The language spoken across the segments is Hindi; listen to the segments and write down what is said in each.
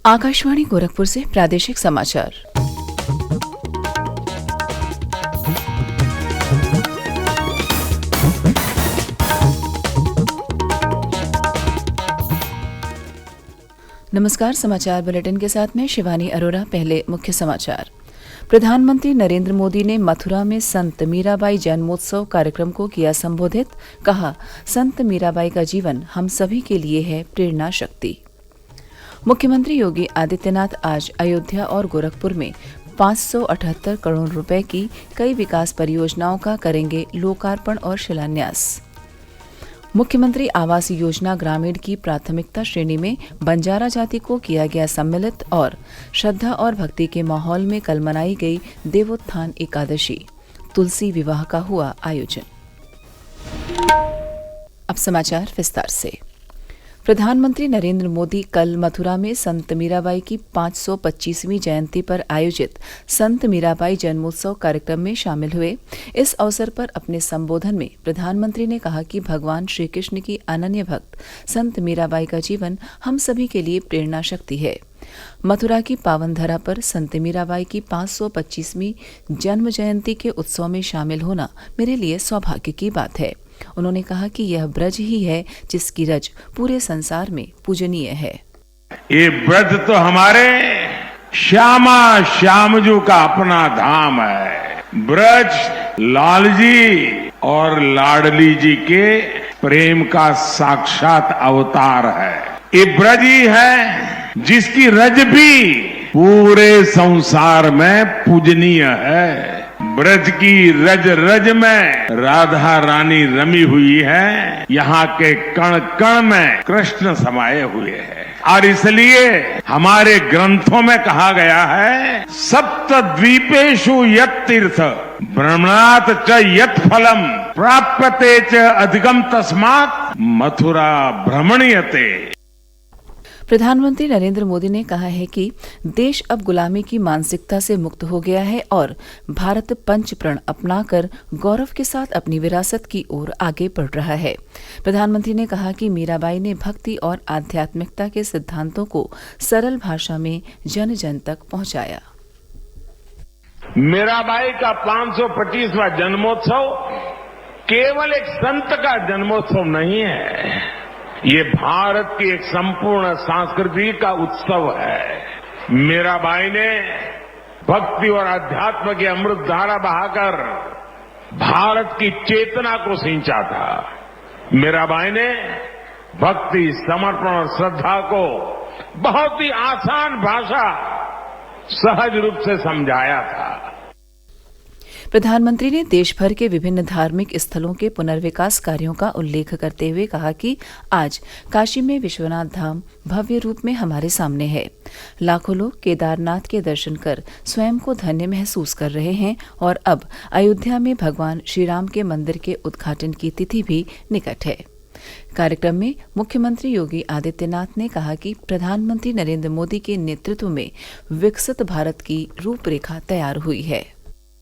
आकाशवाणी गोरखपुर से प्रादेशिक समाचार। नमस्कार, समाचार बुलेटिन के साथ में शिवानी अरोरा। पहले मुख्य समाचार। प्रधानमंत्री नरेंद्र मोदी ने मथुरा में संत मीराबाई जन्मोत्सव कार्यक्रम को किया संबोधित। कहा, संत मीराबाई का जीवन हम सभी के लिए है प्रेरणा शक्ति। मुख्यमंत्री योगी आदित्यनाथ आज अयोध्या और गोरखपुर में 578 करोड़ रुपए की कई विकास परियोजनाओं का करेंगे लोकार्पण और शिलान्यास। मुख्यमंत्री आवास योजना ग्रामीण की प्राथमिकता श्रेणी में बंजारा जाति को किया गया सम्मिलित। और श्रद्धा और भक्ति के माहौल में कल मनाई गई देवोत्थान एकादशी। तुलसी विवाह का हुआ आयोजन। अब समाचार विस्तार से। प्रधानमंत्री नरेंद्र मोदी कल मथुरा में संत मीराबाई की 525वीं जयंती पर आयोजित संत मीराबाई जन्मोत्सव कार्यक्रम में शामिल हुए। इस अवसर पर अपने संबोधन में प्रधानमंत्री ने कहा कि भगवान श्री कृष्ण की अनन्य भक्त संत मीराबाई का जीवन हम सभी के लिए प्रेरणा शक्ति है। मथुरा की पावन धरा पर संत मीराबाई की 525वीं जन्म जयंती के उत्सव में शामिल होना मेरे लिए सौभाग्य की बात है। उन्होंने कहा कि यह ब्रज ही है जिसकी रज पूरे संसार में पूजनीय है। ये ब्रज तो हमारे श्यामा श्यामजू का अपना धाम है। ब्रज लाल जी और लाडली जी के प्रेम का साक्षात अवतार है। ये ब्रज ही है जिसकी रज भी पूरे संसार में पूजनीय है। ब्रज की रज रज में राधा रानी रमी हुई है। यहाँ के कण कण में कृष्ण समाये हुए हैं। और इसलिए हमारे ग्रंथों में कहा गया है, सप्त द्वीपेषु यत् तीर्थ भ्रमणात् च यत् फलम प्राप्यते च अधिकम तस्मात् मथुरा भ्रमणीयते। प्रधानमंत्री नरेंद्र मोदी ने कहा है कि देश अब गुलामी की मानसिकता से मुक्त हो गया है और भारत पंच प्रण अपनाकर गौरव के साथ अपनी विरासत की ओर आगे बढ़ रहा है। प्रधानमंत्री ने कहा कि मीराबाई ने भक्ति और आध्यात्मिकता के सिद्धांतों को सरल भाषा में जन जन तक पहुंचाया। मीराबाई का 525वां जन्मोत्सव केवल एक संत का जन्मोत्सव नहीं है, ये भारत की एक संपूर्ण संस्कृति का उत्सव है। मीराबाई ने भक्ति और अध्यात्म की अमृत धारा बहाकर भारत की चेतना को सिंचा था। मीराबाई ने भक्ति, समर्पण और श्रद्धा को बहुत ही आसान भाषा, सहज रूप से समझाया था। प्रधानमंत्री ने देश भर के विभिन्न धार्मिक स्थलों के पुनर्विकास कार्यों का उल्लेख करते हुए कहा कि आज काशी में विश्वनाथ धाम भव्य रूप में हमारे सामने है। लाखों लोग केदारनाथ के दर्शन कर स्वयं को धन्य महसूस कर रहे हैं और अब अयोध्या में भगवान श्रीराम के मंदिर के उद्घाटन की तिथि भी निकट है। कार्यक्रम में मुख्यमंत्री योगी आदित्यनाथ ने कहा कि प्रधानमंत्री नरेंद्र मोदी के नेतृत्व में विकसित भारत की रूपरेखा तैयार हुई है।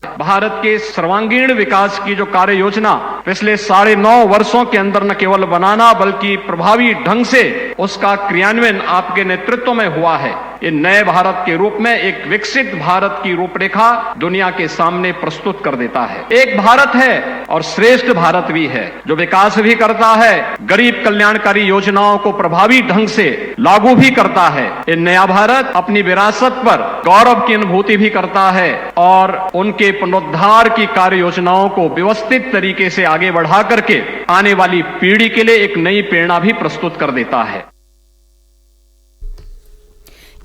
भारत के सर्वांगीण विकास की जो कार्य योजना पिछले 9.5 वर्षों के अंदर न केवल बनाना बल्कि प्रभावी ढंग से उसका क्रियान्वयन आपके नेतृत्व में हुआ है। ये नए भारत के रूप में एक विकसित भारत की रूपरेखा दुनिया के सामने प्रस्तुत कर देता है। एक भारत है और श्रेष्ठ भारत भी है जो विकास भी करता है, गरीब कल्याणकारी योजनाओं को प्रभावी ढंग से लागू भी करता है। ये नया भारत अपनी विरासत पर गौरव की अनुभूति भी करता है और उनके पुनरुद्धार की कार्य योजनाओं को व्यवस्थित तरीके से आगे बढ़ा करके आने वाली पीढ़ी के लिए एक नई प्रेरणा भी प्रस्तुत कर देता है।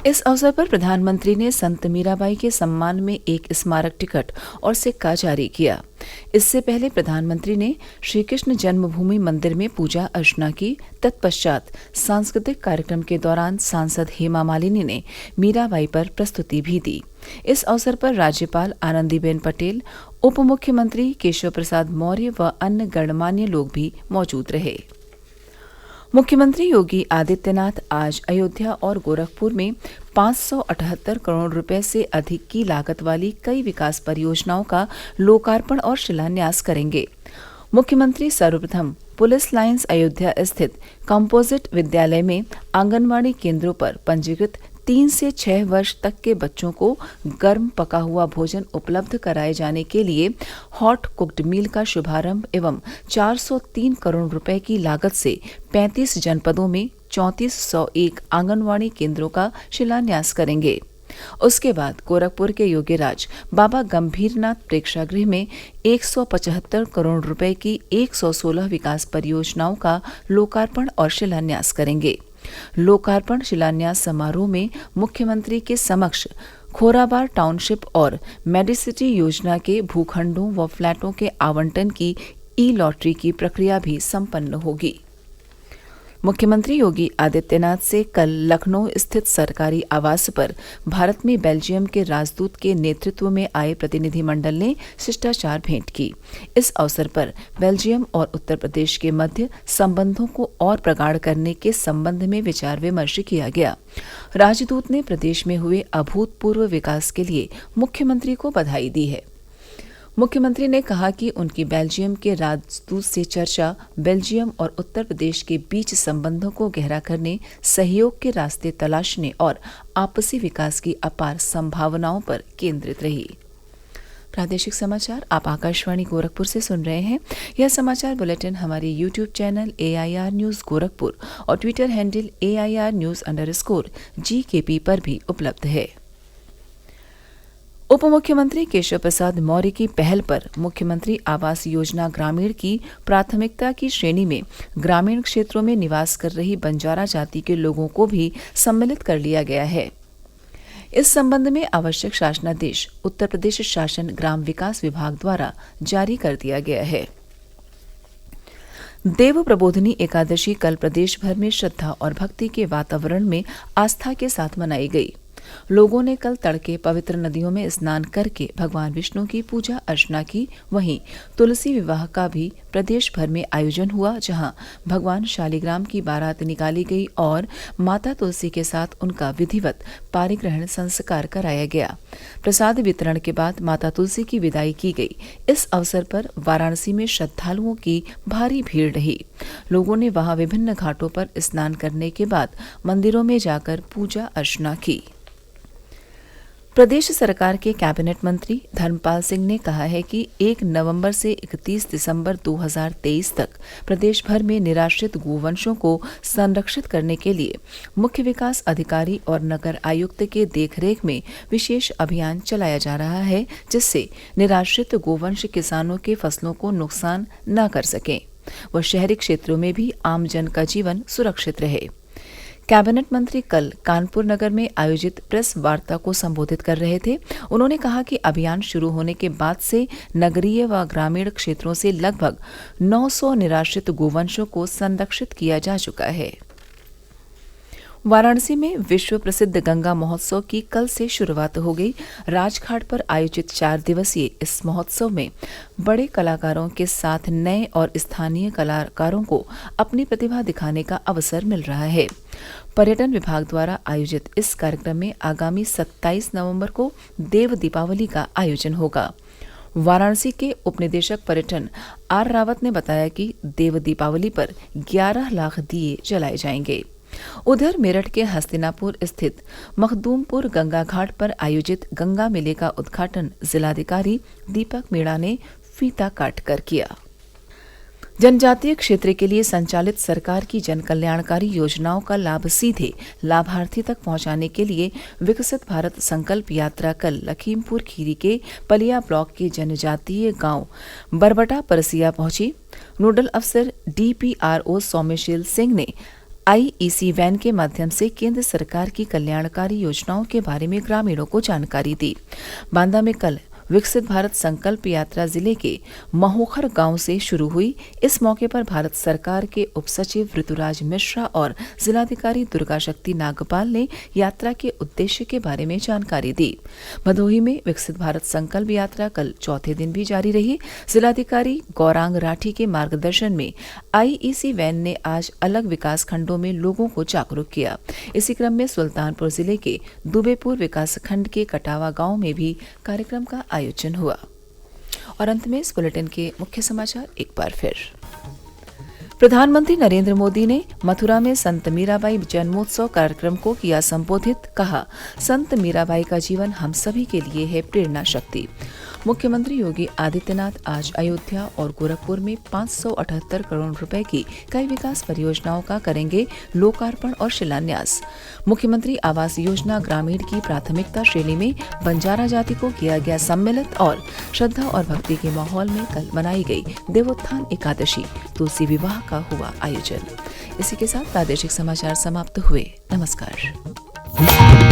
इस अवसर पर प्रधानमंत्री ने संत मीराबाई के सम्मान में एक स्मारक टिकट और सिक्का जारी किया। इससे पहले प्रधानमंत्री ने श्री कृष्ण जन्मभूमि मंदिर में पूजा अर्चना की। तत्पश्चात सांस्कृतिक कार्यक्रम के दौरान सांसद हेमा मालिनी ने मीराबाई पर प्रस्तुति भी दी। इस अवसर पर राज्यपाल आनंदीबेन पटेल, उप मुख्यमंत्री केशव प्रसाद मौर्य व अन्य गणमान्य लोग भी मौजूद रहे। मुख्यमंत्री योगी आदित्यनाथ आज अयोध्या और गोरखपुर में 578 करोड़ रुपए से अधिक की लागत वाली कई विकास परियोजनाओं का लोकार्पण और शिलान्यास करेंगे। मुख्यमंत्री सर्वप्रथम पुलिस लाइन्स अयोध्या स्थित कंपोजिट विद्यालय में आंगनवाड़ी केंद्रों पर पंजीकृत 3 से 6 वर्ष तक के बच्चों को गर्म पका हुआ भोजन उपलब्ध कराए जाने के लिए हॉट कुक्ड मील का शुभारंभ एवं 403 करोड़ रुपए की लागत से 35 जनपदों में 3401 आंगनवाड़ी केंद्रों का शिलान्यास करेंगे। उसके बाद गोरखपुर के योगीराज बाबा गंभीरनाथ प्रेक्षागृह में 175 करोड़ रुपए की 116 विकास परियोजनाओं का लोकार्पण और शिलान्यास करेंगे। लोकार्पण शिलान्यास समारोह में मुख्यमंत्री के समक्ष खोराबार टाउनशिप और मेडिसिटी योजना के भूखंडों व फ्लैटों के आवंटन की ई लॉटरी की प्रक्रिया भी संपन्न होगी। मुख्यमंत्री योगी आदित्यनाथ से कल लखनऊ स्थित सरकारी आवास पर भारत में बेल्जियम के राजदूत के नेतृत्व में आए प्रतिनिधिमंडल ने शिष्टाचार भेंट की। इस अवसर पर बेल्जियम और उत्तर प्रदेश के मध्य संबंधों को और प्रगाढ़ करने के संबंध में विचार विमर्श किया गया। राजदूत ने प्रदेश में हुए अभूतपूर्व विकास के लिए मुख्यमंत्री को बधाई दी है। मुख्यमंत्री ने कहा कि उनकी बेल्जियम के राजदूत से चर्चा बेल्जियम और उत्तर प्रदेश के बीच संबंधों को गहरा करने, सहयोग के रास्ते तलाशने और आपसी विकास की अपार संभावनाओं पर केंद्रित रही। प्रादेशिक समाचार आप आकाशवाणी गोरखपुर से सुन रहे हैं। यह समाचार बुलेटिन हमारे YouTube channel AIR news Gorakhpur और ट्विटर हैंडल AIR_GKP पर भी उपलब्ध है। उप मुख्यमंत्री केशव प्रसाद मौर्य की पहल पर मुख्यमंत्री आवास योजना ग्रामीण की प्राथमिकता की श्रेणी में ग्रामीण क्षेत्रों में निवास कर रही बंजारा जाति के लोगों को भी सम्मिलित कर लिया गया है। इस संबंध में आवश्यक शासनादेश उत्तर प्रदेश शासन ग्राम विकास विभाग द्वारा जारी कर दिया गया है। देव प्रबोधिनी एकादशी कल प्रदेश भर में श्रद्धा और भक्ति के वातावरण में आस्था के साथ मनाई गई। लोगों ने कल तड़के पवित्र नदियों में स्नान करके भगवान विष्णु की पूजा अर्चना की। वहीं तुलसी विवाह का भी प्रदेश भर में आयोजन हुआ, जहां भगवान शालिग्राम की बारात निकाली गई और माता तुलसी के साथ उनका विधिवत पारिग्रहण संस्कार कराया गया। प्रसाद वितरण के बाद माता तुलसी की विदाई की गई। इस अवसर पर वाराणसी में श्रद्धालुओं की भारी भीड़ रही। लोगों ने वहां विभिन्न घाटों पर स्नान करने के बाद मंदिरों में जाकर पूजा अर्चना की। प्रदेश सरकार के कैबिनेट मंत्री धर्मपाल सिंह ने कहा है कि 1 नवंबर से 31 दिसंबर 2023 तक प्रदेश भर में निराश्रित गोवंशों को संरक्षित करने के लिए मुख्य विकास अधिकारी और नगर आयुक्त के देखरेख में विशेष अभियान चलाया जा रहा है, जिससे निराश्रित गोवंश किसानों के फसलों को नुकसान न कर सकें व शहरी क्षेत्रों में भी आमजन का जीवन सुरक्षित रहे। कैबिनेट मंत्री कल कानपुर नगर में आयोजित प्रेस वार्ता को संबोधित कर रहे थे। उन्होंने कहा कि अभियान शुरू होने के बाद से नगरीय व ग्रामीण क्षेत्रों से लगभग 900 निराश्रित गोवंशों को संरक्षित किया जा चुका है। वाराणसी में विश्व प्रसिद्ध गंगा महोत्सव की कल से शुरुआत हो गई। राजघाट पर आयोजित 4 दिवसीय इस महोत्सव में बड़े कलाकारों के साथ नए और स्थानीय कलाकारों को अपनी प्रतिभा दिखाने का अवसर मिल रहा है। पर्यटन विभाग द्वारा आयोजित इस कार्यक्रम में आगामी 27 नवंबर को देव दीपावली का आयोजन होगा। वाराणसी के उपनिदेशक पर्यटन आर रावत ने बताया कि देव दीपावली पर 11 लाख दिए जलाए जाएंगे। उधर मेरठ के हस्तिनापुर स्थित मखदूमपुर गंगा घाट पर आयोजित गंगा मेले का उद्घाटन जिलाधिकारी दीपक मीणा ने फीता काट कर किया। जनजातीय क्षेत्र के लिए संचालित सरकार की जन कल्याणकारी योजनाओं का लाभ सीधे लाभार्थी तक पहुंचाने के लिए विकसित भारत संकल्प यात्रा कल लखीमपुर खीरी के पलिया ब्लॉक के जनजातीय गांव बरबटा परसिया पहुंची। नोडल अफसर DPRO सौम्यशील सिंह ने IEC वैन के माध्यम से केंद्र सरकार की कल्याणकारी योजनाओं के बारे में ग्रामीणों को जानकारी दी। बांदा में कल विकसित भारत संकल्प यात्रा जिले के महोखर गांव से शुरू हुई। इस मौके पर भारत सरकार के उप सचिव ऋतुराज मिश्रा और जिलाधिकारी दुर्गा शक्ति नागपाल ने यात्रा के उद्देश्य के बारे में जानकारी दी। भदोही में विकसित भारत संकल्प यात्रा कल चौथे दिन भी जारी रही। जिलाधिकारी गौरांग राठी के मार्गदर्शन में IEC वैन ने आज अलग विकास खंडों में लोगों को जागरूक किया। इसी क्रम में सुल्तानपुर जिले के दुबेपुर विकास खंड के कटावा गांव में भी कार्यक्रम का आयोजन हुआ। और अंत में इस बुलेटिन के मुख्य समाचार एक बार फिर। प्रधानमंत्री नरेंद्र मोदी ने मथुरा में संत मीराबाई जन्मोत्सव कार्यक्रम को किया संबोधित। कहा, संत मीराबाई का जीवन हम सभी के लिए है प्रेरणा शक्ति। मुख्यमंत्री योगी आदित्यनाथ आज अयोध्या और गोरखपुर में 578 करोड़ रुपए की कई विकास परियोजनाओं का करेंगे लोकार्पण और शिलान्यास। मुख्यमंत्री आवास योजना ग्रामीण की प्राथमिकता श्रेणी में बंजारा जाति को किया गया सम्मिलित। और श्रद्धा और भक्ति के माहौल में कल मनाई गई देवोत्थान एकादशी, तुलसी विवाह का हुआ आयोजन। इसी के साथ प्रादेशिक समाचार समाप्त हुए। नमस्कार।